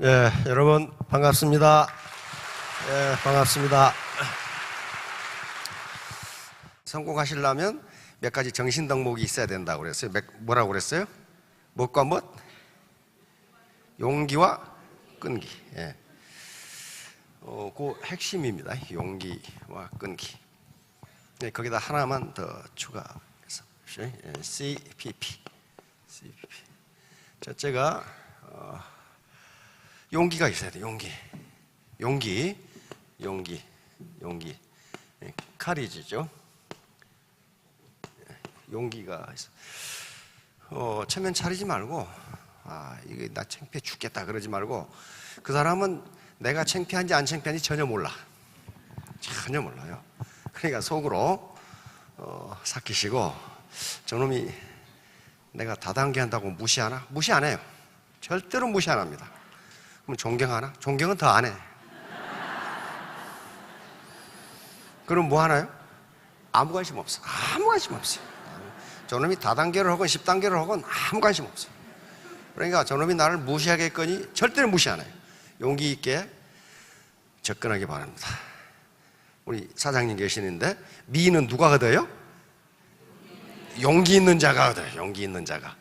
예, 여러분 반갑습니다. 예, 반갑습니다. 성공하시려면 몇 가지 정신 덕목이 있어야 된다고 그랬어요. 뭐라고 그랬어요? 무엇과 무엇? 용기와 끈기. 예. 그 핵심입니다. 용기와 끈기. 네, 거기다 하나만 더 추가해서 CPP. 첫째가 용기가 있어야 돼. 용기. 카리지죠. 용기가 있어. 체면 차리지 말고, 이게 나 창피해 죽겠다 그러지 말고, 그 사람은 내가 창피한지 안 창피한지 전혀 몰라. 전혀 몰라요. 그러니까 속으로 삭히시고, 저놈이 내가 다단계한다고 무시하나? 무시 안 해요. 절대로 무시 안 합니다. 그럼 존경하나? 존경은 더 안 해. 그럼 뭐 하나요? 아무 관심 없어. 아무 관심 없어요. 저놈이 다단계를 하건 10단계를 하건 아무 관심 없어요. 그러니까 저놈이 나를 무시하겠거니 절대로 무시 안 해요. 용기 있게 접근하기 바랍니다. 우리 사장님 계시는데 미는 누가 얻어요? 용기 있는 자가 얻어요. 용기 있는 자가.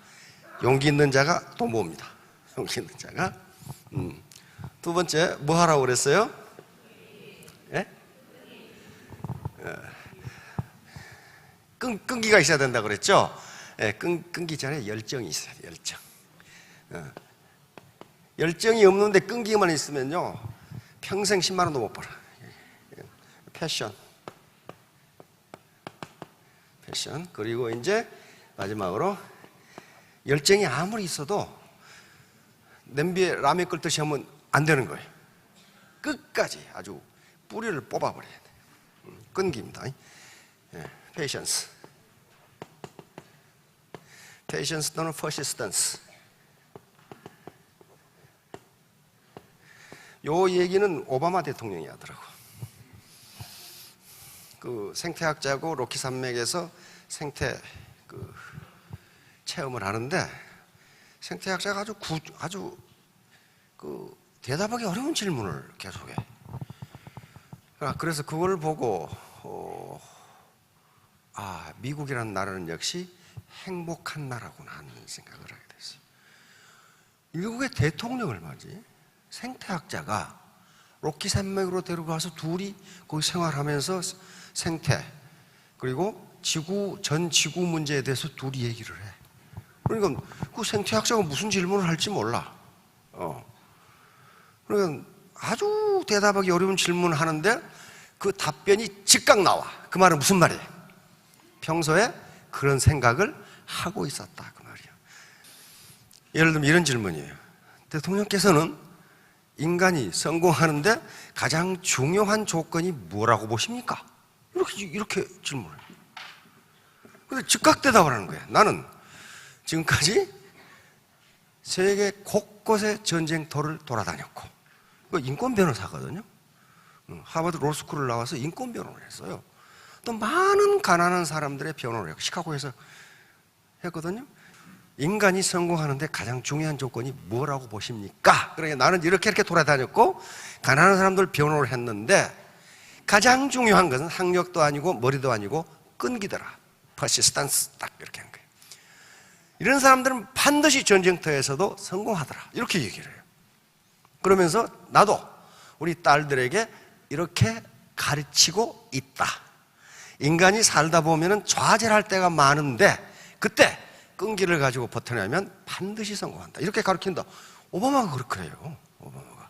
용기 있는 자가 또 뭡니다. 용기 있는 자가. 두 번째 뭐 하라고 그랬어요? 예? 끈기가 있어야 된다고 그랬죠? 예, 끈기 전에 열정이 있어야 돼요. 열정이 없는데 끈기만 있으면요 평생 10만 원도 못 벌어. 패션. 그리고 이제 마지막으로 열정이 아무리 있어도 냄비에 라면 끓듯이 하면 안 되는 거예요. 끝까지 아주 뿌리를 뽑아버려야 돼요. 끈기입니다. 페이션스 또는 퍼시스턴스. 요 얘기는 오바마 대통령이 하더라고. 그 생태학자고 로키 산맥에서 생태 체험을 하는데 생태학자가 아주 대답하기 어려운 질문을 계속해. 그래서 그걸 보고 미국이라는 나라는 역시 행복한 나라구나 하는 생각을 하게 됐어요. 미국의 대통령을 말이지 생태학자가 로키 산맥으로 데려가서 둘이 거기 생활하면서 생태 그리고 전 지구 문제에 대해서 둘이 얘기를 해. 그러니까 그 생태학자가 무슨 질문을 할지 몰라. 그러니까 아주 대답하기 어려운 질문을 하는데 그 답변이 즉각 나와. 그 말은 무슨 말이에요? 평소에 그런 생각을 하고 있었다 그 말이에요. 예를 들면 이런 질문이에요. 대통령께서는 인간이 성공하는데 가장 중요한 조건이 뭐라고 보십니까? 이렇게 질문을 해요. 근데 즉각 대답을 하는 거예요. 나는 지금까지 세계 곳곳의 전쟁터를 돌아다녔고, 인권 변호사거든요. 하버드 로스쿨을 나와서 인권 변호를 했어요. 또 많은 가난한 사람들의 변호를 했고, 시카고에서 했거든요. 인간이 성공하는데 가장 중요한 조건이 뭐라고 보십니까? 그러니까 나는 이렇게 돌아다녔고 가난한 사람들 변호를 했는데 가장 중요한 것은 학력도 아니고 머리도 아니고 끈기더라. 퍼시스턴스. 딱 이렇게 한 거예요. 이런 사람들은 반드시 전쟁터에서도 성공하더라. 이렇게 얘기를 해요. 그러면서 나도 우리 딸들에게 이렇게 가르치고 있다. 인간이 살다 보면 좌절할 때가 많은데 그때 끈기를 가지고 버텨내면 반드시 성공한다. 이렇게 가르친다. 오바마가 그렇게요. 오바마가.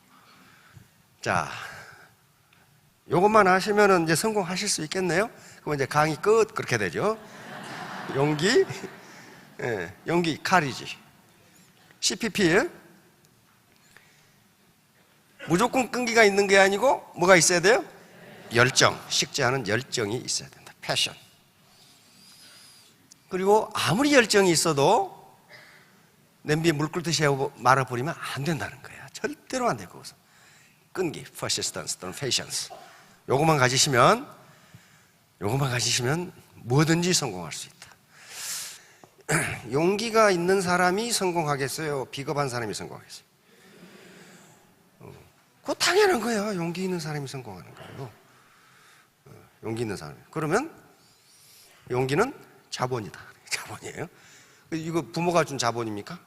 자, 요것만 하시면은 이제 성공하실 수 있겠네요. 그럼 이제 강의 끝 그렇게 되죠. 용기, 카리지. CPP. 무조건 끈기가 있는 게 아니고 뭐가 있어야 돼요? 열정. 식지 않은 열정이 있어야 된다. 패션. 그리고 아무리 열정이 있어도 냄비에 물 끓듯이 말아버리면 안 된다는 거야. 절대로 안 될 거고서. 끈기, persistence 또는 patience. 요것만 가지시면 뭐든지 성공할 수 있다. 용기가 있는 사람이 성공하겠어요? 비겁한 사람이 성공하겠어요? 그거 당연한 거야. 용기 있는 사람이 성공하는 거예요. 용기 있는 사람. 그러면 용기는 자본이다. 자본이에요. 이거 부모가 준 자본입니까?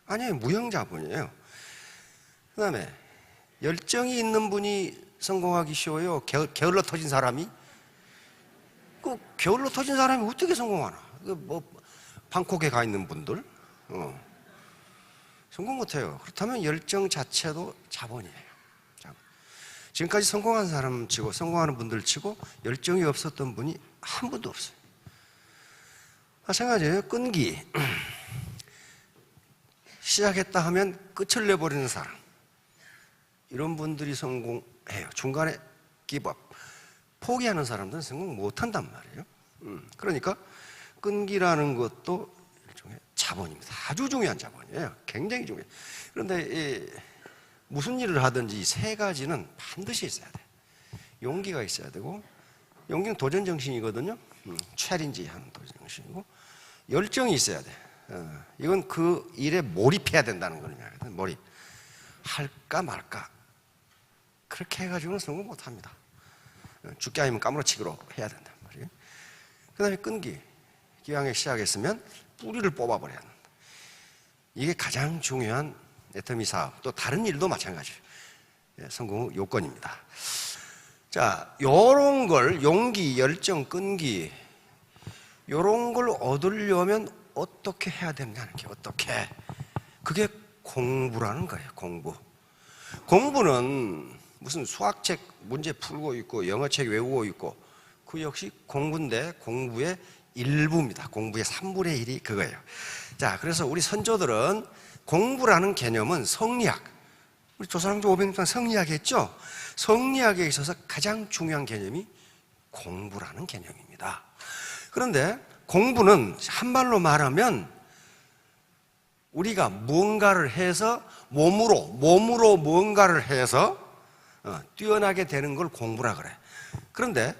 아니에요. 무형 자본이에요. 그 다음에 열정이 있는 분이 성공하기 쉬워요? 게을러 터진 사람이? 그 게을러 터진 사람이 어떻게 성공하나? 뭐 방콕에 가 있는 분들 성공 못해요. 그렇다면 열정 자체도 자본이에요. 지금까지 성공한 사람 치고 성공하는 분들 치고 열정이 없었던 분이 한 분도 없어요. 마찬가지예요. 끈기. 시작했다 하면 끝을 내버리는 사람, 이런 분들이 성공해요. 중간에 기법, 포기하는 사람들은 성공 못한단 말이에요. 그러니까 끈기라는 것도 일종의 자본입니다. 아주 중요한 자본이에요. 굉장히 중요해요. 그런데 무슨 일을 하든지 이 세 가지는 반드시 있어야 돼. 용기가 있어야 되고, 용기는 도전 정신이거든요. 챌린지 하는 도전 정신이고, 열정이 있어야 돼. 이건 그 일에 몰입해야 된다는 거냐. 몰입. 할까 말까. 그렇게 해가지고는 성공 못 합니다. 죽게 아니면 까무러치기로 해야 된단 말이에요. 그 다음에 끈기. 기왕에 시작했으면 뿌리를 뽑아버려야 한다. 이게 가장 중요한 애터미 사업, 또 다른 일도 마찬가지예요. 성공 요건입니다. 자, 요런 걸, 용기, 열정, 끈기, 요런 걸 얻으려면 어떻게 해야 된다는 게, 어떻게. 그게 공부라는 거예요, 공부. 공부는 무슨 수학책 문제 풀고 있고, 영어책 외우고 있고, 그 역시 공부인데, 공부의 일부입니다. 공부의 3분의 1이 그거예요. 자, 그래서 우리 선조들은 공부라는 개념은 성리학, 우리 조선왕조 500년 성리학이 했죠? 성리학에 있어서 가장 중요한 개념이 공부라는 개념입니다. 그런데 공부는 한말로 말하면 우리가 무언가를 해서 몸으로 무언가를 해서 뛰어나게 되는 걸 공부라 그래. 그런데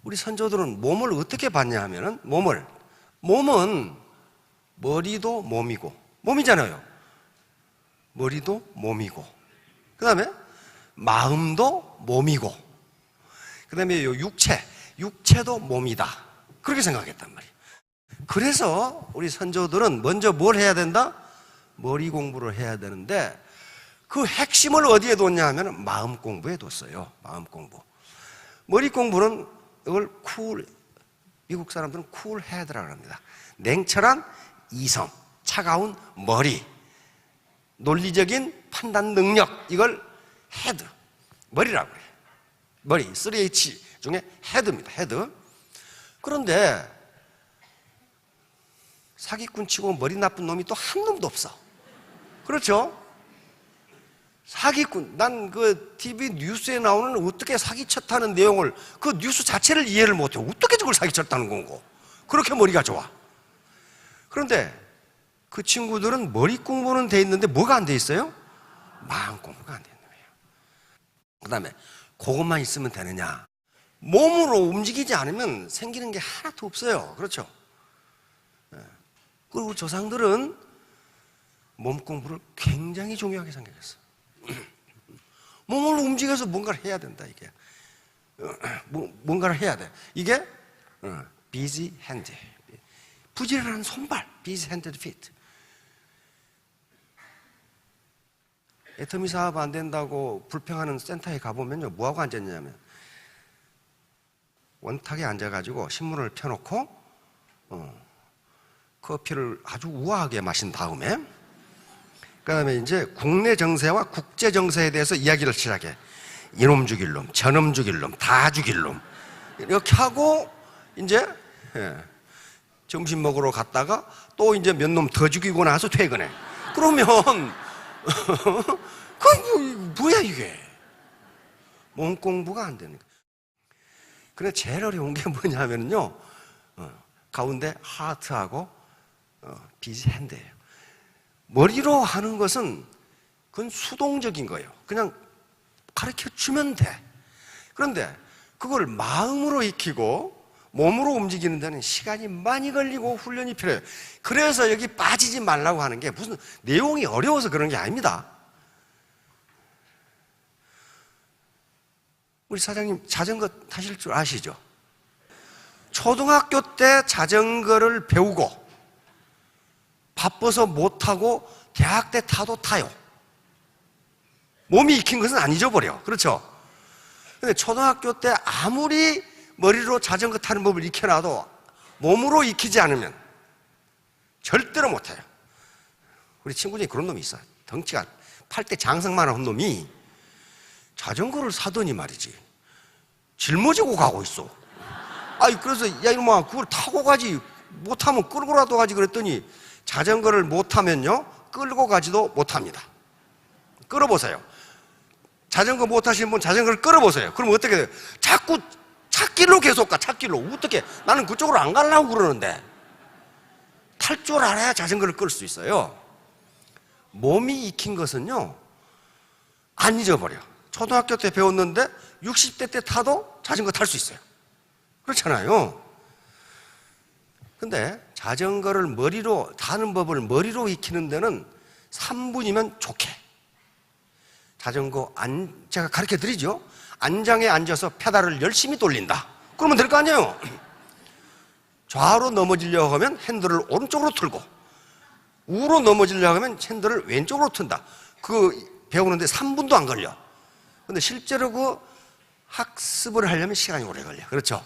우리 선조들은 몸을 어떻게 봤냐 하면은 몸은 머리도 몸이고, 몸이잖아요. 머리도 몸이고, 그 다음에 마음도 몸이고, 그 다음에 육체도 몸이다. 그렇게 생각했단 말이에요. 그래서 우리 선조들은 먼저 뭘 해야 된다? 머리 공부를 해야 되는데, 그 핵심을 어디에 뒀냐 하면 마음 공부에 뒀어요. 마음 공부. 머리 공부는 이걸 미국 사람들은 쿨 헤드라고 합니다. 냉철한 이성, 차가운 머리, 논리적인 판단 능력, 이걸 헤드, 머리라고 해요. 머리, 3H 중에 헤드입니다. 헤드. 그런데 사기꾼 치고 머리 나쁜 놈이 또 한 놈도 없어. 그렇죠? 사기꾼, 난 그 TV 뉴스에 나오는 어떻게 사기쳤다는 내용을, 그 뉴스 자체를 이해를 못해. 어떻게 저걸 사기쳤다는 건고. 그렇게 머리가 좋아. 그런데 그 친구들은 머리 공부는 돼 있는데 뭐가 안 돼 있어요? 마음 공부가 안 돼 있는 거예요. 그 다음에 그것만 있으면 되느냐? 몸으로 움직이지 않으면 생기는 게 하나도 없어요. 그렇죠? 그리고 조상들은 몸 공부를 굉장히 중요하게 생각했어. 몸을 움직여서 뭔가를 해야 된다, 이게. 뭔가를 해야 돼. 이게 busy hand. 부지런한 손발, busy handed feet. 애터미 사업 안 된다고 불평하는 센터에 가보면요, 뭐하고 앉았냐면 원탁에 앉아가지고 신문을 펴놓고 커피를 아주 우아하게 마신 다음에, 그 다음에 이제 국내 정세와 국제 정세에 대해서 이야기를 시작해. 이놈 죽일 놈, 저놈 죽일 놈, 다 죽일 놈, 이렇게 하고 이제 점심 먹으러 갔다가 또 이제 몇 놈 더 죽이고 나서 퇴근해. 그러면 뭐야 이게? 몸 공부가 안 되는 거야. 그래, 제일 어려운 게 뭐냐면요, 가운데 하트하고 비지 핸드예요. 머리로 하는 것은 그건 수동적인 거예요. 그냥 가르쳐 주면 돼. 그런데 그걸 마음으로 익히고 몸으로 움직이는 데는 시간이 많이 걸리고 훈련이 필요해요. 그래서 여기 빠지지 말라고 하는 게 무슨 내용이 어려워서 그런 게 아닙니다. 우리 사장님 자전거 타실 줄 아시죠? 초등학교 때 자전거를 배우고 바빠서 못 타고 대학 때 타도 타요. 몸이 익힌 것은 안 잊어버려. 그렇죠? 근데 초등학교 때 아무리 머리로 자전거 타는 법을 익혀놔도 몸으로 익히지 않으면 절대로 못해요. 우리 친구 중에 그런 놈이 있어요. 덩치가 팔대 장성만한 놈이 자전거를 사더니 말이지 짊어지고 가고 있어. 아이, 그래서 야 이놈아 그걸 타고 가지, 못하면 끌고라도 가지 그랬더니 자전거를 못하면요 끌고 가지도 못합니다. 끌어보세요. 자전거 못 타시는 분 자전거를 끌어보세요. 그럼 어떻게 돼요? 자꾸 찻길로 계속 가. 찻길로. 어떻게? 나는 그쪽으로 안 가려고 그러는데. 탈 줄 알아야 자전거를 끌 수 있어요. 몸이 익힌 것은요 안 잊어버려. 초등학교 때 배웠는데 60대 때 타도 자전거 탈 수 있어요. 그렇잖아요. 근데 자전거를 머리로 타는 법을 머리로 익히는 데는 3분이면 좋게. 자전거 제가 가르쳐 드리죠. 안장에 앉아서 페달을 열심히 돌린다. 그러면 될 거 아니에요. 좌로 넘어지려고 하면 핸들을 오른쪽으로 틀고 우로 넘어지려고 하면 핸들을 왼쪽으로 튼다. 그 배우는데 3분도 안 걸려. 근데 실제로 그 학습을 하려면 시간이 오래 걸려. 그렇죠?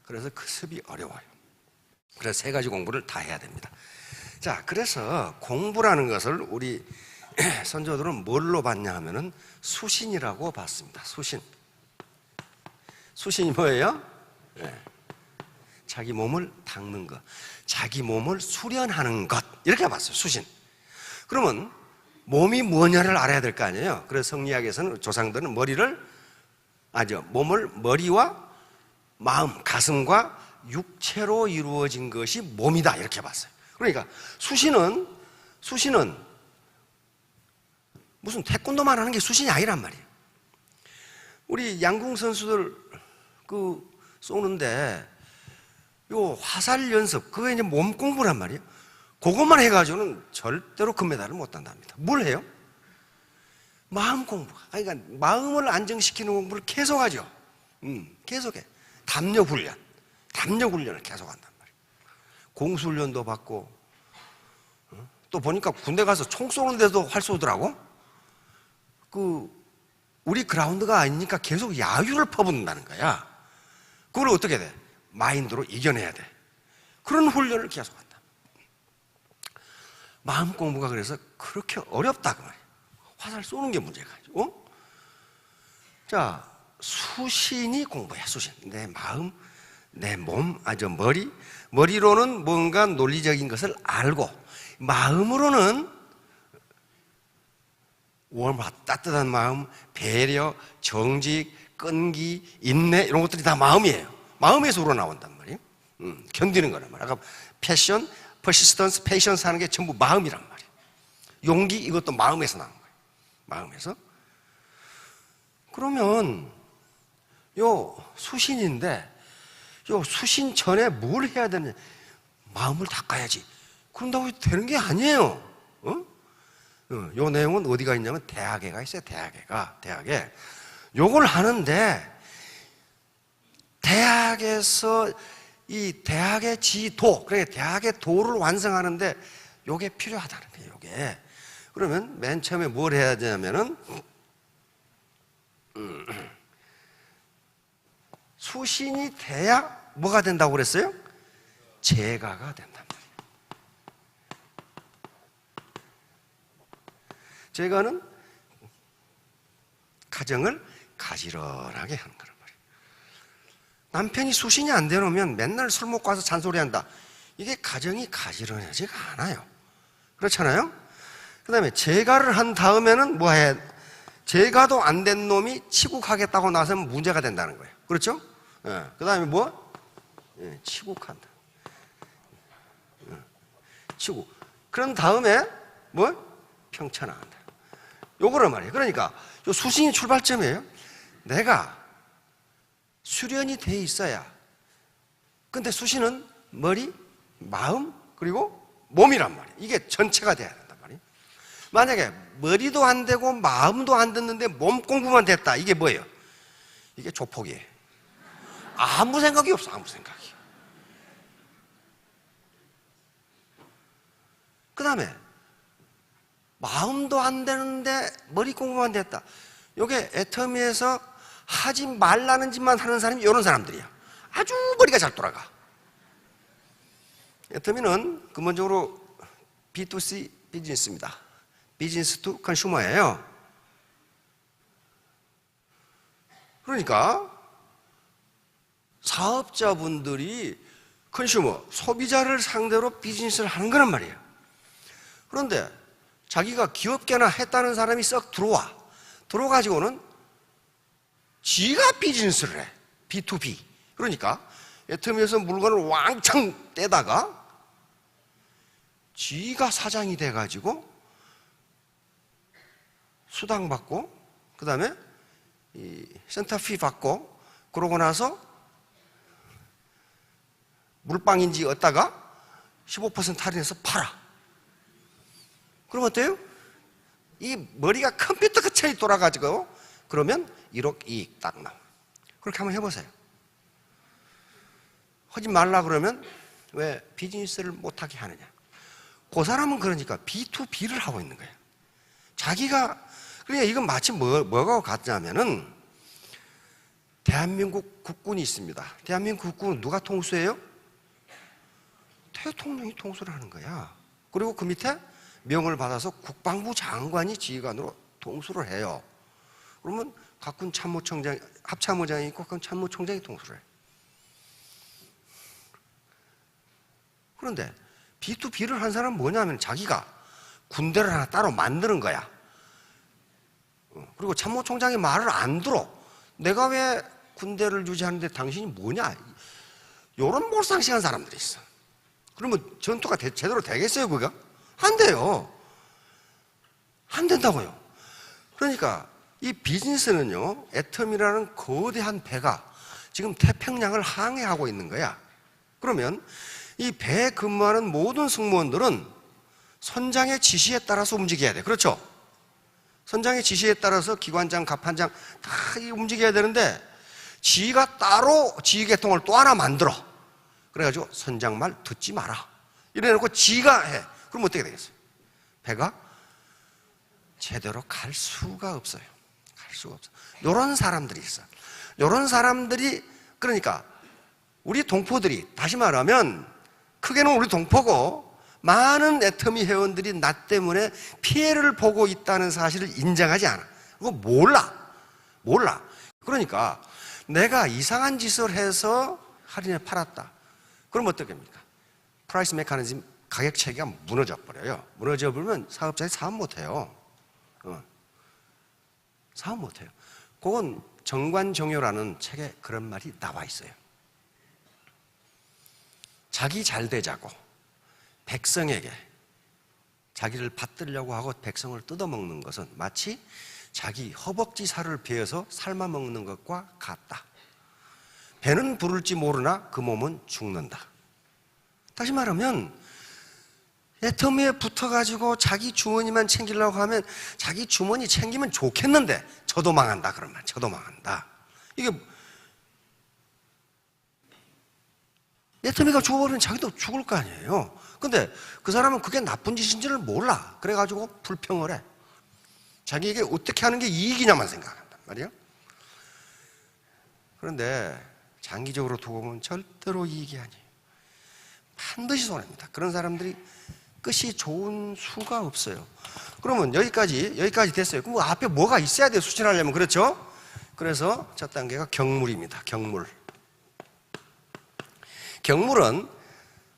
그래서 그 습이 어려워요. 그래서 세 가지 공부를 다 해야 됩니다. 자, 그래서 공부라는 것을 우리 선조들은 뭘로 봤냐 하면은 수신이라고 봤습니다. 수신. 수신이 뭐예요? 네. 자기 몸을 닦는 것, 자기 몸을 수련하는 것, 이렇게 봤어요. 수신. 그러면 몸이 뭐냐를 알아야 될 거 아니에요. 그래서 성리학에서는 조상들은 몸을 머리와 마음, 가슴과 육체로 이루어진 것이 몸이다, 이렇게 봤어요. 그러니까 수신은 무슨 태권도만 하는 게 수신이 아니란 말이에요. 우리 양궁 선수들 쏘는데 요 화살 연습, 그게 이제 몸 공부란 말이에요. 그것만 해가지고는 절대로 금메달을 못 딴답니다. 뭘 해요? 마음 공부. 그러니까 마음을 안정시키는 공부를 계속하죠. 계속해. 담력 훈련을 계속한단 말이에요. 공수 훈련도 받고, 또 보니까 군대 가서 총 쏘는 데도 활 쏘더라고. 우리 그라운드가 아니니까 계속 야유를 퍼붓는다는 거야. 그걸 어떻게 돼? 마인드로 이겨내야 돼. 그런 훈련을 계속한다. 마음 공부가 그래서 그렇게 어렵다 그 말이에요. 화살 쏘는 게 문제가 아니고. 자, 수신이 공부야. 수신. 내 마음, 내 몸, 머리로는 뭔가 논리적인 것을 알고, 마음으로는 따뜻한 마음, 배려, 정직, 끈기, 인내, 이런 것들이 다 마음이에요. 마음에서 우러나온단 말이에요. 견디는 거란 말이에요. 아까 패션, 퍼시스턴스, 페이션스 하는 게 전부 마음이란 말이에요. 용기, 이것도 마음에서 나온 거예요. 마음에서. 그러면 요 수신인데, 요 수신 전에 뭘 해야 되느냐? 마음을 닦아야지. 그런다고 되는 게 아니에요. 요 내용은 어디가 있냐면 대학에가 있어요. 대학에. 요걸 하는데, 대학에서 이 대학의 지도, 그러니까 대학의 도를 완성하는데 요게 필요하다는 거예요. 요게. 그러면 맨 처음에 뭘 해야 되냐면은 수신이 돼야 뭐가 된다고 그랬어요? 제가가 된단 말이에요. 제가는 가정을 가지런하게 하는 거란 말이에요. 남편이 수신이 안 되놓으면 맨날 술 먹고 와서 잔소리한다. 이게 가정이 가지런하지가 않아요. 그렇잖아요? 그 다음에 제가를 한 다음에는 뭐 해? 제가도 안 된 놈이 치국하겠다고 나서면 문제가 된다는 거예요. 그렇죠? 그 다음에 뭐? 치국한다. 치국. 그런 다음에 뭐? 평천한다. 요거란 말이에요. 그러니까 요 수신이 출발점이에요. 내가 수련이 돼 있어야. 근데 수신은 머리, 마음, 그리고 몸이란 말이에요. 이게 전체가 돼야 된단 말이에요. 만약에 머리도 안 되고 마음도 안 듣는데 몸 공부만 됐다. 이게 뭐예요? 이게 조폭이에요. 아무 생각이 없어. 아무 생각이. 그 다음에 마음도 안 되는데 머리 공부만 됐다. 이게 애터미에서 하지 말라는 짓만 하는 사람이 이런 사람들이야. 아주 머리가 잘 돌아가. 애터미는 근본적으로 B2C 비즈니스입니다. 비즈니스 투 컨슈머예요. 그러니까 사업자분들이 컨슈머, 소비자를 상대로 비즈니스를 하는 거란 말이에요. 그런데 자기가 기업계나 했다는 사람이 썩 들어와가지고는 지가 비즈니스를 해. B2B. 그러니까 애터미에서 물건을 왕창 떼다가 지가 사장이 돼가지고 수당 받고 그 다음에 센터피 받고 그러고 나서 물방인지 얻다가 15% 할인해서 팔아. 그럼 어때요? 이 머리가 컴퓨터 같이 돌아가지고 그러면 1억 이익 딱 나와. 그렇게 한번 해보세요. 하지 말라 그러면 왜 비즈니스를 못하게 하느냐? 그 사람은 그러니까 B2B를 하고 있는 거예요. 자기가, 그러니까 이건 마치 뭐가 같냐면은 대한민국 국군이 있습니다. 대한민국 국군은 누가 통수해요? 대통령이 통수를 하는 거야. 그리고 그 밑에 명을 받아서 국방부 장관이 지휘관으로 통수를 해요. 그러면 각군 참모총장, 합참의장이 있고 각군 참모총장이 통수를 해요. 그런데 B2B를 한 사람은 뭐냐면 자기가 군대를 하나 따로 만드는 거야. 그리고 참모총장이 말을 안 들어. 내가 왜 군대를 유지하는데 당신이 뭐냐? 이런 몰상식한 사람들이 있어. 그러면 전투가 제대로 되겠어요, 그거? 안 돼요. 안 된다고요. 그러니까 이 비즈니스는요, 애텀이라는 거대한 배가 지금 태평양을 항해하고 있는 거야. 그러면 이 배에 근무하는 모든 승무원들은 선장의 지시에 따라서 움직여야 돼. 그렇죠? 선장의 지시에 따라서 기관장, 갑판장 다 움직여야 되는데 지가 따로 지휘계통을 또 하나 만들어. 그래가지고 선장 말 듣지 마라. 이래놓고 지가 해. 그럼 어떻게 되겠어요? 배가 제대로 갈 수가 없어요. 갈 수가 없어요. 이런 사람들이 있어. 이런 사람들이, 그러니까 우리 동포들이, 다시 말하면 크게는 우리 동포고 많은 애터미 회원들이 나 때문에 피해를 보고 있다는 사실을 인정하지 않아. 그거 몰라. 그러니까 내가 이상한 짓을 해서 할인에 팔았다. 그럼 어떻게 됩니까? 프라이스 메커니즘, 가격 체계가 무너져 버려요. 무너져 버리면 사업자들이 사업 못 해요. 사업 못 해요. 그건 정관정효라는 책에 그런 말이 나와 있어요. 자기 잘 되자고 백성에게 자기를 받들려고 하고 백성을 뜯어먹는 것은 마치 자기 허벅지 살을 베어서 삶아 먹는 것과 같다. 배는 부를지 모르나 그 몸은 죽는다. 다시 말하면 애터미에 붙어가지고 자기 주머니만 챙기려고 하면 자기 주머니 챙기면 좋겠는데 저도 망한다. 그런 말, 저도 망한다. 이게 애터미가 죽어버리면 자기도 죽을 거 아니에요. 근데 그 사람은 그게 나쁜 짓인지를 몰라. 그래가지고 불평을 해. 자기에게 어떻게 하는 게 이익이냐만 생각한단 말이에요. 그런데 장기적으로 두고 보면 절대로 이익이 아니에요. 반드시 손해입니다. 그런 사람들이 끝이 좋은 수가 없어요. 그러면 여기까지 됐어요. 그럼 앞에 뭐가 있어야 돼요, 수신하려면. 그렇죠? 그래서 첫 단계가 경물입니다. 경물은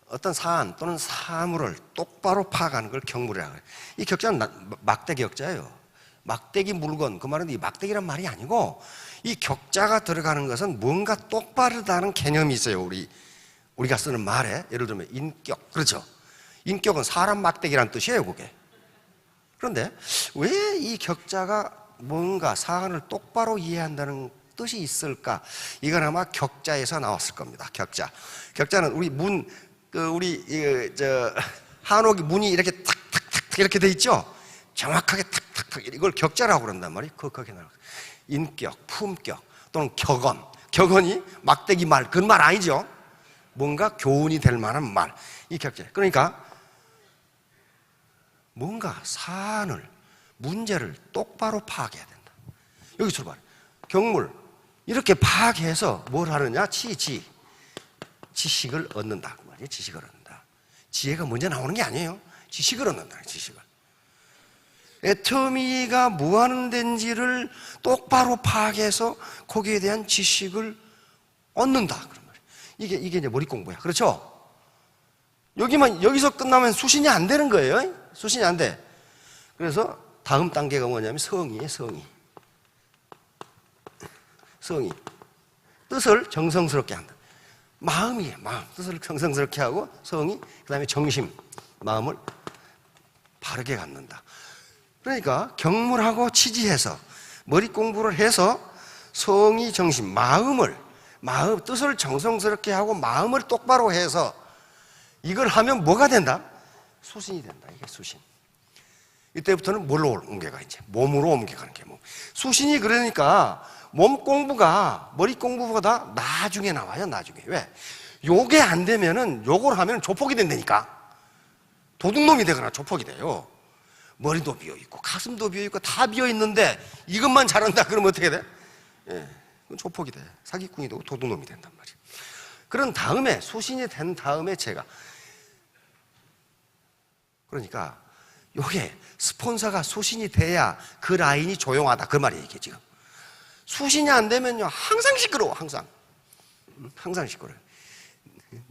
어떤 사안 또는 사물을 똑바로 파악하는 걸 경물이라고 해요. 이 격자는 막대기 격자예요. 막대기 물건, 그 말은 이 막대기란 말이 아니고 이 격자가 들어가는 것은 뭔가 똑바르다는 개념이 있어요. 우리가 쓰는 말에. 예를 들면 인격, 그렇죠? 인격은 사람 막대기란 뜻이에요, 그게. 그런데 왜 이 격자가 뭔가 사안을 똑바로 이해한다는 뜻이 있을까? 이건 아마 격자에서 나왔을 겁니다. 격자는 우리 한옥이 문이 이렇게 탁탁탁 이렇게 돼 있죠? 정확하게 탁탁탁 이걸 격자라고 그런단 말이에요. 그렇게 나와. 인격, 품격 또는 격언. 격언이 막대기 말, 그런 말 아니죠. 뭔가 교훈이 될 만한 말. 이 격자. 그러니까 뭔가 사안을, 문제를 똑바로 파악해야 된다. 여기 출발. 경물. 이렇게 파악해서 뭘 하느냐? 지식을 얻는다. 그 말이에요. 지식을 얻는다. 지혜가 먼저 나오는 게 아니에요. 지식을 얻는다. 지식을. 애터미가 뭐 하는 데인지를 똑바로 파악해서 거기에 대한 지식을 얻는다. 그런 말이에요. 이게 이제 머리 공부야. 그렇죠? 여기서 끝나면 수신이 안 되는 거예요. 수신이 안 돼. 그래서 다음 단계가 뭐냐면 성의예요. 성의. 뜻을 정성스럽게 한다. 마음이에요. 마음. 뜻을 정성스럽게 하고 성의. 그 다음에 정심. 마음을 바르게 갖는다. 그러니까 경물하고 치지해서 머리 공부를 해서 성의, 정심, 마음, 뜻을 정성스럽게 하고 마음을 똑바로 해서 이걸 하면 뭐가 된다? 수신이 된다. 이게 수신. 이때부터는 뭘로 옮겨가? 이제 몸으로 옮겨가는 게 몸. 수신이 그러니까 몸 공부가 머리 공부보다 나중에 나와요. 나중에. 왜? 요게 안 되면은 요걸 하면 조폭이 된다니까. 도둑놈이 되거나 조폭이 돼요. 머리도 비어있고 가슴도 비어있고 다 비어있는데 이것만 잘한다 그러면 어떻게 돼? 예, 조폭이 돼. 사기꾼이 되고 도둑놈이 된단 말이에요. 그런 다음에 수신이 된 다음에 제가 그러니까 요게 스폰서가 수신이 돼야 그 라인이 조용하다 그 말이에요. 이게 지금 수신이 안 되면요 항상 시끄러워. 항상 시끄러워요.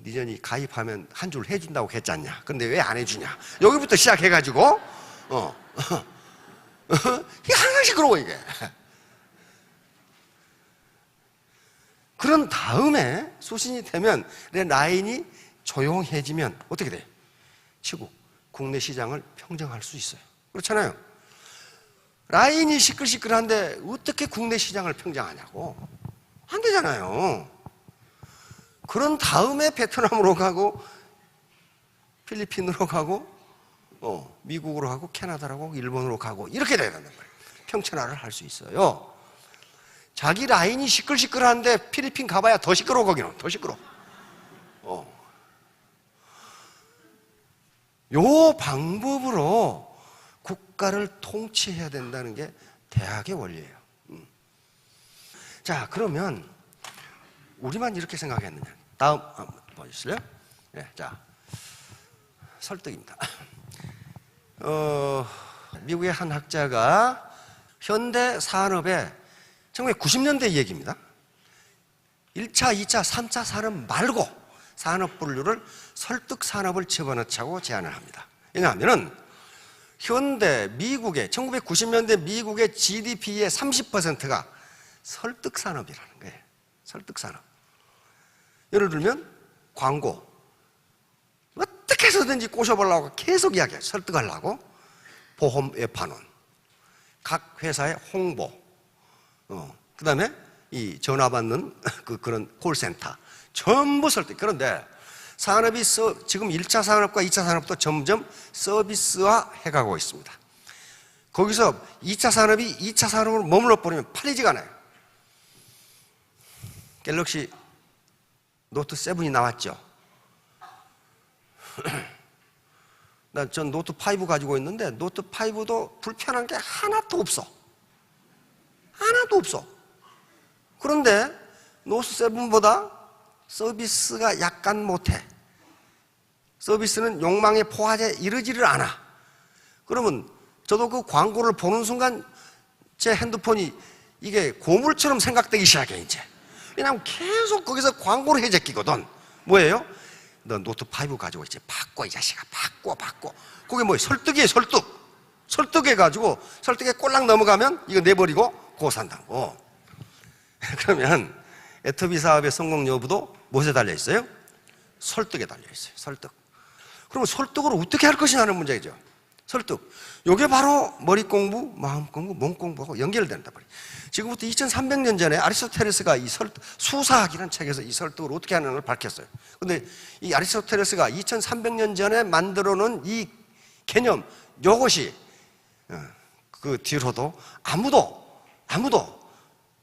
니전이 가입하면 한 줄 해준다고 했잖냐. 근데 왜 안 해주냐. 여기부터 시작해가지고 이게 항상 시끄러워 이게. 그런 다음에 수신이 되면 내 라인이 조용해지면 어떻게 돼? 치고 국내 시장을 평정할 수 있어요. 그렇잖아요. 라인이 시끌시끌한데 어떻게 국내 시장을 평정하냐고. 안 되잖아요. 그런 다음에 베트남으로 가고 필리핀으로 가고 미국으로 가고 캐나다로 가고 일본으로 가고 이렇게 돼야 된단 말이에요. 평천화를 할 수 있어요. 자기 라인이 시끌시끌한데 필리핀 가봐야 더 시끄러워. 거기는 더 시끄러워. 요 방법으로 국가를 통치해야 된다는 게 대학의 원리예요. 자, 그러면 우리만 이렇게 생각했느냐. 다음 보여주실래요? 네, 자, 설득입니다. 미국의 한 학자가 현대 산업의 1990년대 얘기입니다. 1차, 2차, 3차 산업 말고 산업 분류를 설득 산업을 집어넣자고 제안을 합니다. 왜냐하면 현대 미국의 1990년대 미국의 GDP의 30%가 설득 산업이라는 거예요. 설득 산업. 예를 들면 광고. 어떻게 해서든지 꼬셔보려고 계속 이야기해요. 설득하려고. 보험 외판원. 각 회사의 홍보. 그 다음에 이 전화 받는 그런 콜센터. 전부 설득. 그런데 산업이 지금 1차 산업과 2차 산업도 점점 서비스화 해가고 있습니다. 거기서 2차 산업이 2차 산업으로 머물러 버리면 팔리지가 않아요. 갤럭시 노트 7이 나왔죠. 전 노트 5 가지고 있는데 노트 5도 불편한 게 하나도 없어. 하나도 없어. 그런데 노트 7보다 서비스가 약간 못해. 서비스는 욕망의 포화에 이르지를 않아. 그러면 저도 그 광고를 보는 순간 제 핸드폰이 이게 고물처럼 생각되기 시작해 이제. 왜냐하면 계속 거기서 광고를 해제끼거든. 뭐예요? 너 노트 5 가지고 있지. 바꿔 이 자식아. 바꿔. 그게 뭐예요? 설득이에요. 설득해가지고 설득에 꼴랑 넘어가면 이거 내버리고 그거 산다고. 그러면 애터미 사업의 성공 여부도 무엇에 달려 있어요? 설득에 달려 있어요. 설득. 그러면 설득으로 어떻게 할 것이냐는 문제죠. 설득. 이게 바로 머리 공부, 마음 공부, 몸 공부하고 연결된단 말이에요. 지금부터 2300년 전에 아리스토텔레스가 이 수사학이라는 책에서 이 설득을 어떻게 하는가를 밝혔어요. 근데 이 아리스토텔레스가 2300년 전에 만들어 놓은 이 개념, 이것이 그 뒤로도 아무도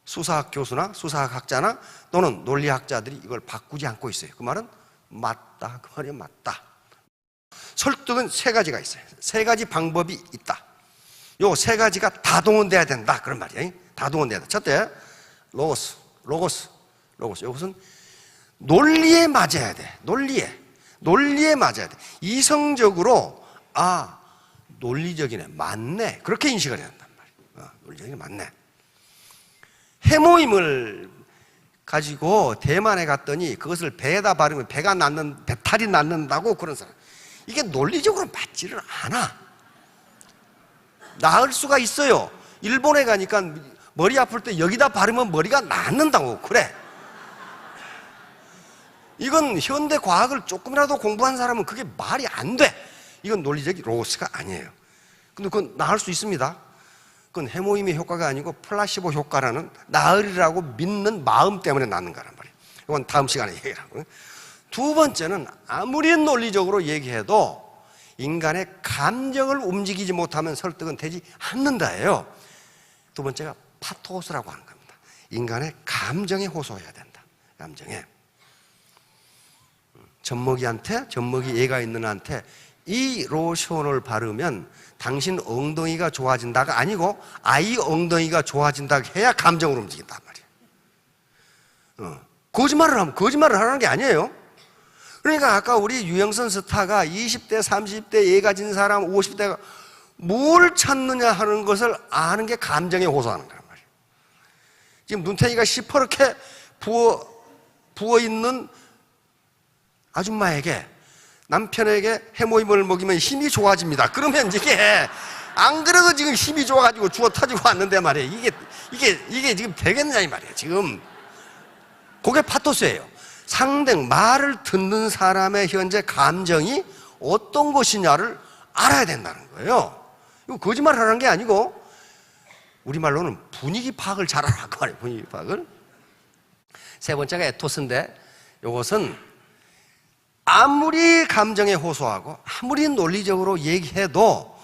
수사학 교수나 수사학 학자나 또는 논리학자들이 이걸 바꾸지 않고 있어요. 그 말은 맞다. 그 말이 맞다. 설득은 세 가지가 있어요. 세 가지 방법이 있다. 요 세 가지가 다 동원돼야 된다. 그런 말이에요. 다 동원돼야 된다. 첫째, 로고스. 이것은 논리에 맞아야 돼. 논리에 맞아야 돼. 이성적으로 논리적이네, 맞네, 그렇게 인식을 해야 한단 말이에요. 논리적이네, 맞네. 해모임을 가지고 대만에 갔더니 그것을 배에다 바르면 배탈이 낫는다고 그런 사람. 이게 논리적으로 맞지를 않아. 나을 수가 있어요. 일본에 가니까 머리 아플 때 여기다 바르면 머리가 낫는다고 그래. 이건 현대 과학을 조금이라도 공부한 사람은 그게 말이 안 돼. 이건 논리적 로고스가 아니에요. 근데 그건 나을 수 있습니다. 그건 해모임의 효과가 아니고 플라시보 효과라는 나으리라고 믿는 마음 때문에 낫는 거란 말이에요. 이건 다음 시간에 얘기를 하고요. 두 번째는 아무리 논리적으로 얘기해도 인간의 감정을 움직이지 못하면 설득은 되지 않는다예요. 두 번째가 파토스라고 하는 겁니다. 인간의 감정에 호소해야 된다. 감정에. 젖먹이 애가 있는 한테 이 로션을 바르면 당신 엉덩이가 좋아진다가 아니고 아이 엉덩이가 좋아진다 해야 감정으로 움직인단 말이에요. 거짓말을 하는 게 아니에요. 그러니까 아까 우리 유영선 스타가 20대, 30대 애 가진 사람, 50대가 뭘 찾느냐 하는 것을 아는 게 감정에 호소하는 거란 말이에요. 지금 눈탱이가 시퍼렇게 부어있는 아줌마에게 남편에게 해모임을 먹이면 힘이 좋아집니다. 그러면 이게 안 그래도 지금 힘이 좋아가지고 주워 터지고 왔는데 말이에요. 이게 지금 되겠느냐 이 말이에요. 지금 그게 파토스예요. 상대방 말을 듣는 사람의 현재 감정이 어떤 것이냐를 알아야 된다는 거예요. 이거 거짓말 하는 게 아니고 우리말로는 분위기 파악을 잘하라고 말이에요. 분위기 파악을. 세 번째가 에토스인데 이것은 아무리 감정에 호소하고 아무리 논리적으로 얘기해도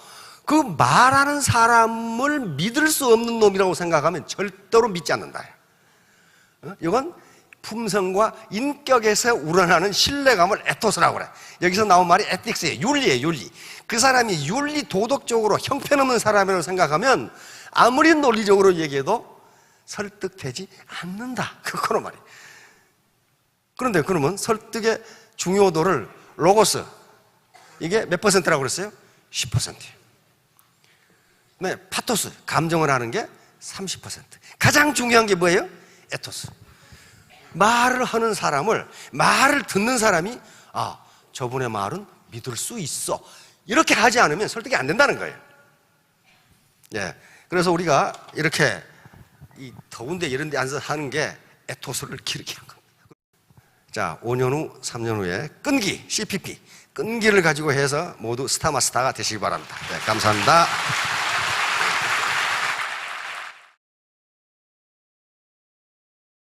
그 말하는 사람을 믿을 수 없는 놈이라고 생각하면 절대로 믿지 않는다. 이건 품성과 인격에서 우러나는 신뢰감을 에토스라고 그래. 여기서 나온 말이 에틱스예요. 윤리예요, 윤리. 그 사람이 윤리 도덕적으로 형편없는 사람이라고 생각하면 아무리 논리적으로 얘기해도 설득되지 않는다. 그거로 말이에요. 그런데 그러면 설득의 중요도를 로고스 이게 몇 퍼센트라고 그랬어요? 10%예요. 네, 파토스 감정을 하는 게 30%. 가장 중요한 게 뭐예요? 에토스. 말을 하는 사람을, 말을 듣는 사람이 저분의 말은 믿을 수 있어, 이렇게 하지 않으면 설득이 안 된다는 거예요. 예, 그래서 우리가 이렇게 이 더운데 이런 데 앉아서 하는 게 에토스를 기르게 한 겁니다. 자, 5년 후, 3년 후에 끈기, CPP, 끈기를 가지고 해서 모두 스타마스타가 되시기 바랍니다. 네, 감사합니다.